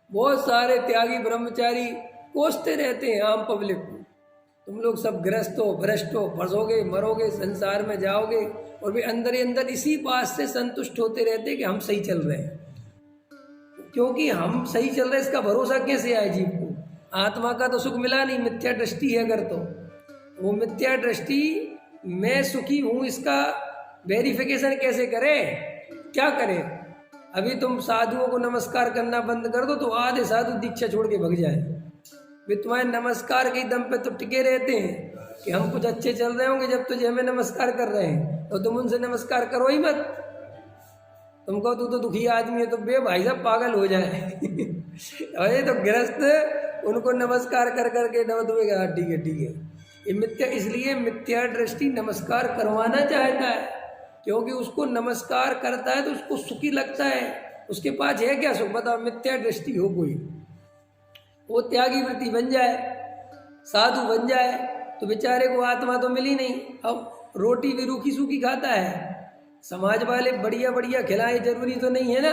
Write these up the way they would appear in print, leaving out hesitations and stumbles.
बहुत सारे त्यागी ब्रह्मचारी कोसते रहते हैं आम पब्लिक को, तुम लोग सब ग्रस्त हो, भ्रष्ट हो, फंसोगे, मरोगे, संसार में जाओगे। और वे अंदर ही अंदर इसी बात से संतुष्ट होते रहते हैं कि हम सही चल रहे हैं। क्योंकि हम सही चल रहे हैं इसका भरोसा कैसे आए जीव को? आत्मा का तो सुख मिला नहीं, मिथ्या दृष्टि है अगर, तो वो मिथ्या दृष्टि मैं सुखी हूँ इसका वेरिफिकेशन कैसे करें? क्या करें? अभी तुम साधुओं को नमस्कार करना बंद कर दो तो आधे साधु दीक्षा छोड़ के भग जाए। वे तुम्हारे नमस्कार के दम पे तो टिके रहते हैं कि हम कुछ अच्छे चल रहे होंगे, जब तुझे हमें नमस्कार कर रहे हैं तो तुम उनसे नमस्कार करो ही मत। तुम कहो तू तो दुखी आदमी है, तो बे भाई साहब पागल हो जाए। अरे तो गृहस्थ उनको नमस्कार कर करके नवदुएगा, ठीक है ठीक है। ये मिथ्या, इसलिए मिथ्या दृष्टि नमस्कार करवाना चाहता है, क्योंकि उसको नमस्कार करता है तो उसको सुखी लगता है। उसके पास है क्या सुख? बताओ, मिथ्या दृष्टि हो कोई, वो त्यागी वृत्ति बन जाए, साधु बन जाए, तो बेचारे को आत्मा तो मिली नहीं। अब रोटी भी रूखी सूखी खाता है, समाज वाले बढ़िया बढ़िया खिलाए, जरूरी तो नहीं है ना।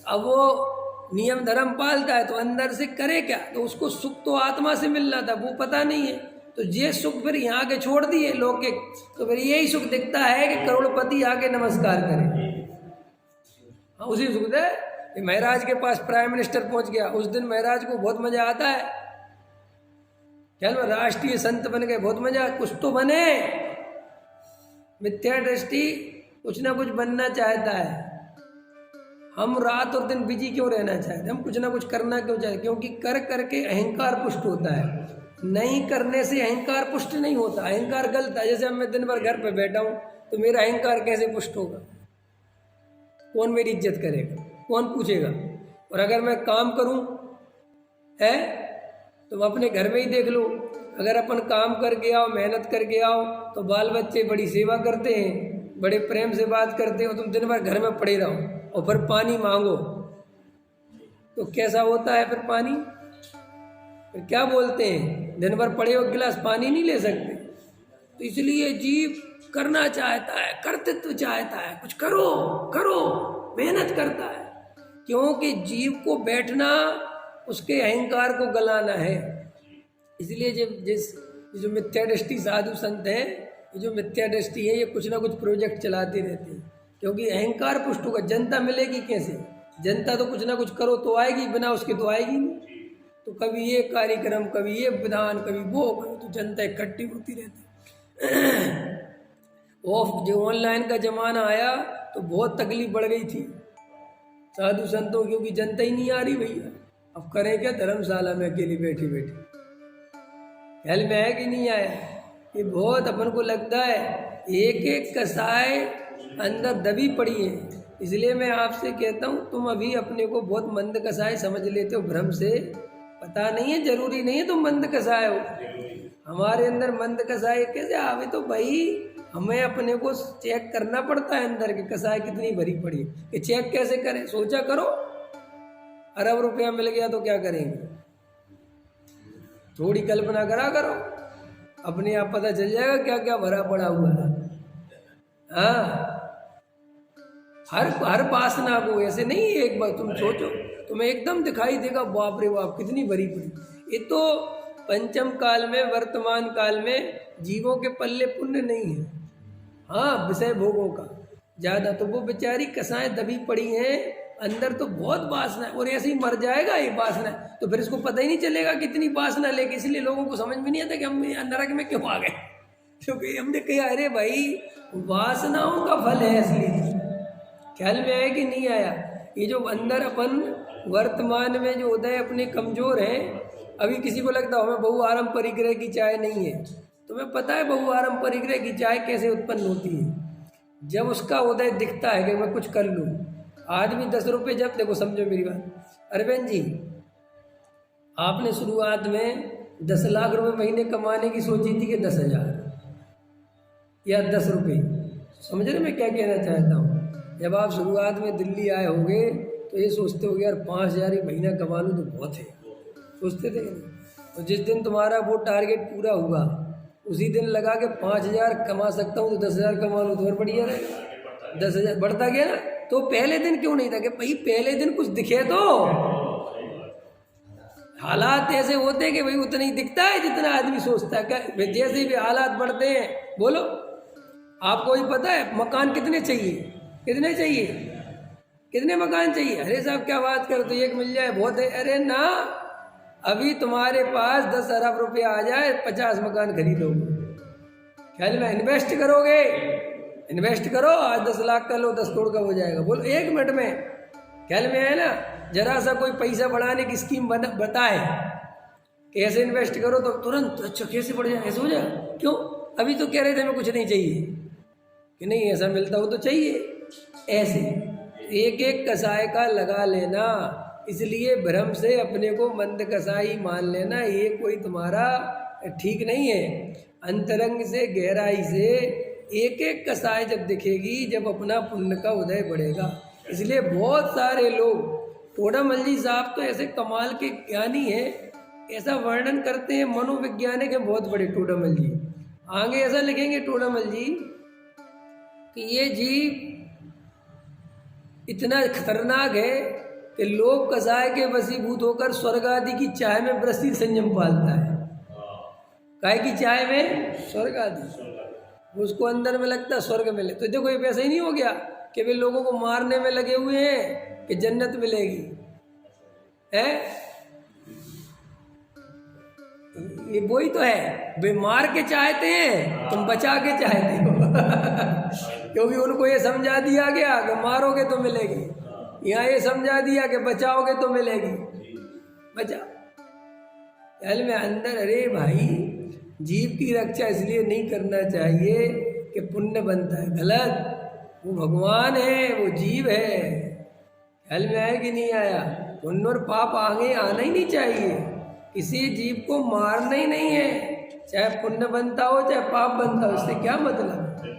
अब वो नियम धर्म पालता है तो अंदर से करे क्या? तो उसको सुख तो आत्मा से मिल रहा था, वो पता नहीं है। तो ये सुख फिर यहाँ के छोड़ दिए लौकिक, तो फिर यही सुख दिखता है कि करोड़पति आके नमस्कार करे। हाँ, उसी सुख दे। महाराज के पास प्राइम मिनिस्टर पहुंच गया, उस दिन महाराज को बहुत मजा आता है, ख्याल में राष्ट्रीय संत बन गए, बहुत मजा। कुछ तो बने। मिथ्या दृष्टि कुछ ना कुछ बनना चाहता है। हम रात और दिन बिजी क्यों रहना चाहते? हम कुछ ना कुछ करना क्यों चाहते? क्योंकि कर करके अहंकार पुष्ट होता है, नहीं करने से अहंकार पुष्ट नहीं होता। अहंकार गलत है। जैसे मैं दिन भर घर पे बैठा हूँ तो मेरा अहंकार कैसे पुष्ट होगा? कौन मेरी इज्जत करेगा? कौन पूछेगा? और अगर मैं काम करूँ है, तुम अपने घर में ही देख लो, अगर अपन काम करके आओ, मेहनत करके आओ, तो बाल बच्चे बड़ी सेवा करते हैं, बड़े प्रेम से बात करते हो। तुम दिन भर घर में पड़े रहो और फिर पानी मांगो तो कैसा होता है? फिर पानी फिर क्या बोलते हैं? दिन भर पड़े हो, गिलास पानी नहीं ले सकते। तो इसलिए जीव करना चाहता है, कर्तृत्व चाहता है, कुछ करो करो, मेहनत करता है, क्योंकि जीव को बैठना उसके अहंकार को गलाना है। इसलिए जो मिथ्या दृष्टि साधु संत हैं, ये जो मिथ्या दृष्टि है, ये कुछ ना कुछ प्रोजेक्ट चलाते रहते हैं, क्योंकि अहंकार पुष्ट होगा। जनता मिलेगी कैसे? जनता तो कुछ ना कुछ करो तो आएगी, बिना उसके तो आएगी नहीं। तो कभी ये कार्यक्रम, कभी ये विधान, कभी वो, तो जनता इकट्ठी होती रहती। जो ऑनलाइन का जमाना आया तो बहुत तकलीफ बढ़ गई थी साधु संतों, क्योंकि जनता ही नहीं आ रही भैया। अब करें क्या? धर्मशाला में अकेले बैठी बैठी। ख्याल में है कि नहीं आया? ये बहुत अपन को लगता है एक एक कसाय अंदर दबी पड़ी है। इसलिए मैं आपसे कहता हूँ, तुम अभी अपने को बहुत मंद कसाय समझ लेते हो भ्रम से। पता नहीं है, जरूरी नहीं है तुम मंद कसाय हो। हमारे अंदर मंद कसाय कैसे आवे? तो भाई हमें अपने को चेक करना पड़ता है अंदर के कसाय कितनी भरी पड़ी है। कि चेक कैसे करें? सोचा करो, अरब रुपया मिल गया तो क्या करेंगे? थोड़ी कल्पना करा करो, अपने आप पता चल जाएगा क्या क्या भरा पड़ा हुआ है। हाँ, हर वासना को ऐसे नहीं, एक बार तुम सोचो, तुम्हें एकदम दिखाई देगा बाप रे बाप कितनी भरी पड़ी। ये तो पंचम काल में, वर्तमान काल में जीवों के पल्ले पुण्य नहीं है। हाँ, विषय भोगों का ज्यादा, तो वो बेचारी कसाएं दबी पड़ी हैं अंदर, तो बहुत वासना है, और ऐसे ही मर जाएगा ये वासना। तो फिर इसको पता ही नहीं चलेगा कितनी वासना लेके। इसलिए लोगों को समझ में नहीं आता कि हम नरक में क्यों आ गए, क्योंकि हमने कहा अरे भाई वासनाओं का फल है असली। ख्याल में आया कि नहीं आया? ये जो अंदर अपन वर्तमान में जो उदय अपने कमजोर हैं। अभी किसी को लगता है हमें बहुआरम परिग्रह की चाय नहीं है, तुम्हें पता है बहुआरम परिग्रह की चाय कैसे उत्पन्न होती है? जब उसका उदय दिखता है कि मैं कुछ कर लूँ। आदमी 10 रुपये, जब देखो समझो मेरी बात, अरविंद जी आपने शुरुआत में 10 लाख रुपए महीने कमाने की सोची थी कि 10,000 या 10 रुपये। समझ रहे मैं क्या कहना चाहता हूँ? जब आप शुरुआत में दिल्ली आए होंगे तो ये सोचते हो यार 5,000 ही महीना कमा लूँ तो बहुत है, सोचते थे। तो जिस दिन तुम्हारा वो टारगेट पूरा हुआ उसी दिन लगा के 5,000 कमा सकता हूँ तो 10,000 कमा लूँ तो और बढ़िया रहेगा। 10,000 बढ़ता गया ना। तो पहले दिन क्यों नहीं था कि भाई पहले दिन कुछ दिखे तो हालात ऐसे होते हैं कि भाई उतना ही दिखता है जितना आदमी सोचता है। जैसे भी हालात बढ़ते हैं, बोलो आपको ही पता है मकान कितने चाहिए, कितने चाहिए, कितने मकान चाहिए? अरे साहब क्या बात कर, तो एक मिल जाए बहुत है। अरे ना, अभी तुम्हारे पास 10 अरब रुपया आ जाए 50 मकान खरीदोगे। ख्याल में इन्वेस्ट करोगे, इन्वेस्ट करो, आज 10 लाख का लो 10 करोड़ का हो जाएगा। बोलो 1 मिनट में। ख्याल में है ना? जरा सा कोई पैसा बढ़ाने की स्कीम बताए, कैसे इन्वेस्ट करो तो तुरंत अच्छा कैसे बढ़ जाए, ऐसे हो जाए। क्यों? अभी तो कह रहे थे हमें कुछ नहीं चाहिए, कि नहीं ऐसा मिलता हो तो चाहिए। ऐसे एक एक कसाई का लगा लेना, इसलिए भ्रम से अपने को मंद कसाई मान लेना, ये कोई तुम्हारा ठीक नहीं है। अंतरंग से, गहराई से एक एक कसाई जब दिखेगी, जब अपना पुण्य का उदय बढ़ेगा। इसलिए बहुत सारे लोग, टोडामल जी साहब तो ऐसे कमाल के ज्ञानी हैं, ऐसा वर्णन करते हैं, मनोवैज्ञानिक है बहुत बड़े टोडामल जी। आगे ऐसा लिखेंगे टोडामल जी कि ये जीव इतना खतरनाक है कि लोग कसाय के वशीभूत होकर स्वर्ग आदि की चाय में वृत्ति संयम पालता है। काय की चाय में? स्वर्ग आदि। उसको अंदर में लगता है स्वर्ग मिले। तो देखो ये वैसा ही नहीं हो गया कि वे लोगों को मारने में लगे हुए हैं कि जन्नत मिलेगी, है? ये वही तो है, वे मार के चाहते हैं, तुम बचा के चाहते हो। क्योंकि उनको ये समझा दिया गया कि मारोगे तो मिलेगी, यहाँ ये समझा दिया कि बचाओगे तो मिलेगी। बचा ख्याल में अंदर। अरे भाई, जीव की रक्षा इसलिए नहीं करना चाहिए कि पुण्य बनता है, गलत। वो भगवान है, वो जीव है। ख्याल में आया कि नहीं आया? पुण्य और पाप आगे आना ही नहीं चाहिए, किसी जीव को मारना ही नहीं है, चाहे पुण्य बनता हो चाहे पाप बनता हो, इससे क्या मतलब है?